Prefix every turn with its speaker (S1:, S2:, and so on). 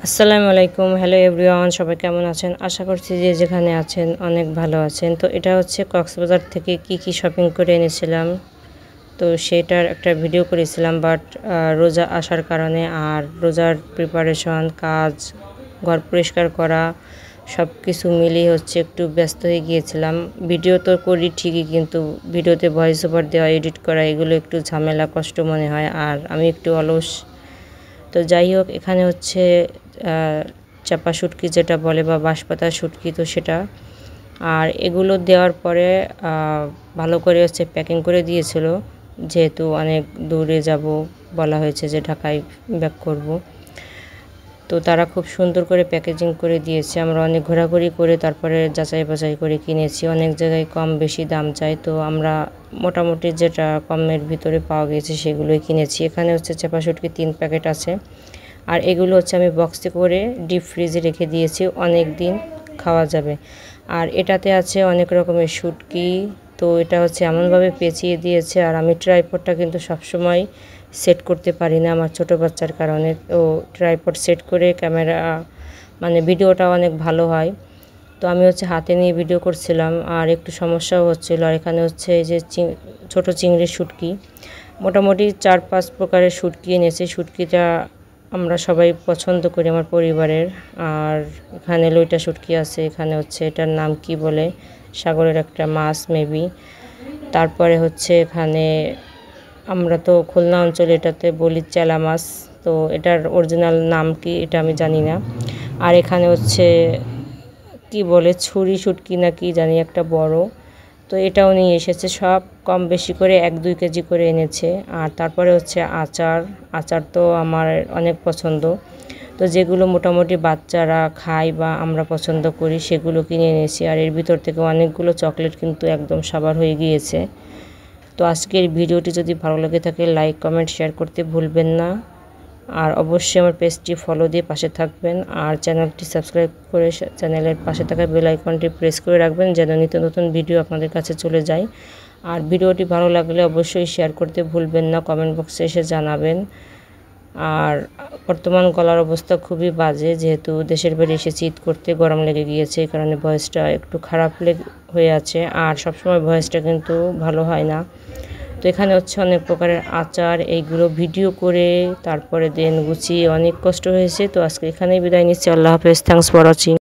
S1: আসসালামু আলাইকুম। Hello everyone, সবাই কেমন আছেন? আশা করছি যে যেখানে আছেন অনেক ভালো আছেন। তো এটা হচ্ছে কক্সবাজার থেকে কি শপিং করে এনেছিলাম, তো সেটার একটা ভিডিও করেছিলাম। বাট রোজা আসার কারণে আর রোজার প্রিপারেশন, কাজ, ঘর পরিষ্কার করা সব কিছু মিলিয়ে হচ্ছে একটু ব্যস্ত হয়ে গিয়েছিলাম। ভিডিও তো করি ঠিকই, কিন্তু ভিডিওতে ভয়েস ওভার দেওয়া, এডিট করা এগুলো একটু ঝামেলা, কষ্ট মনে হয়। আর আমি একটু অলস। তো যাই হোক, এখানে হচ্ছে চাপা শুটকি যেটা বলে বা বাঁশপাতা শুটকি, তো সেটা। আর এগুলো দেওয়ার পরে ভালো করে হচ্ছে প্যাকিং করে দিয়েছিল, যেহেতু অনেক দূরে যাব, বলা হয়েছে যে ঢাকায় ব্যাক করব। তো তারা খুব সুন্দর করে প্যাকেজিং করে দিয়েছে। আমরা অনেক ঘোরাঘুরি করে তারপরে যাচাই বাছাই করে কিনেছি। অনেক জায়গায় কম বেশি দাম চাই, তো আমরা মোটামুটি যেটা কমের ভিতরে পাওয়া গেছে সেগুলোই কিনেছি। এখানে হচ্ছে চাপা শুটকি 3 প্যাকেট আছে। আর এগুলো হচ্ছে আমি বক্সে করে ডিপ ফ্রিজে রেখে দিয়েছি, অনেক দিন খাওয়া যাবে। আর এটাতে আছে অনেক রকমের শুটকি। তো এটা হচ্ছে এমনভাবে পেঁচিয়ে দিয়েছে। আর আমি ট্রাইপডটা কিন্তু সবসময় সেট করতে পারি না আমার ছোটো বাচ্চার কারণে। তো ট্রাইপড সেট করে ক্যামেরা মানে ভিডিওটা অনেক ভালো হয়। তো আমি হচ্ছে হাতে নিয়ে ভিডিও করছিলাম, আর একটু সমস্যাও হচ্ছিলো। আর এখানে হচ্ছে এই যে ছোটো চিংড়ির শুটকি, মোটামুটি 4-5 প্রকারের শুটকি এনেছে। শুটকিটা আমরা সবাই পছন্দ করি আমার পরিবারের। আর এখানে লইটা শুটকি আছে। এখানে হচ্ছে এটার নাম কি বলে, সাগরের একটা মাছ মেবি। তারপরে হচ্ছে এখানে আমরা তো খুলনা অঞ্চলে এটাতে বলি চেলা মাছ, তো এটার অরিজিনাল নাম কি এটা আমি জানি না। আর এখানে হচ্ছে কি বলে ছুরি শুটকি না কি জানি একটা বড়, তো এটাও নিয়ে এসেছে। সব কম বেশি করে 1-2 কেজি করে এনেছে। আর তারপরে হচ্ছে আচার তো আমার অনেক পছন্দ, তো যেগুলো মোটামুটি বাচ্চারা খায় বা আমরা পছন্দ করি সেগুলো কিনে এনেছি। আর এর ভিতর থেকে অনেকগুলো চকলেট কিন্তু একদম সাবার হয়ে গিয়েছে। তো আজকের ভিডিওটি যদি ভালো লাগে থাকে লাইক, কমেন্ট, শেয়ার করতে ভুলবেন না। আর অবশ্যই আমার পেজটি ফলো দিয়ে পাশে থাকবেন। আর চ্যানেলটি সাবস্ক্রাইব করে চ্যানেলের পাশে থাকা বেল আইকনটি প্রেস করে রাখবেন, যেন নিত্য নতুন ভিডিও আপনাদের কাছে চলে যায়। আর ভিডিওটি ভালো লাগলে অবশ্যই শেয়ার করতে ভুলবেন না, কমেন্ট বক্সে এসে জানাবেন। আর বর্তমান গলার অবস্থা খুবই বাজে, যেহেতু দেশের বাড়ি এসেছি ঈদ করতে, গরম লেগে গিয়েছে, এই কারণে ভয়েসটা একটু খারাপ হয়ে আছে। আর সবসময় ভয়েসটা কিন্তু ভালো হয় না। তো এখানে হচ্ছে অনেক প্রকারের আচার, এইগুলো ভিডিও করে তারপরে দেন গুছিয়ে অনেক কষ্ট হয়েছে। তো আজকে এখানেই বিদায় নিচ্ছি। আল্লাহ হাফেজ। Thanks for watching.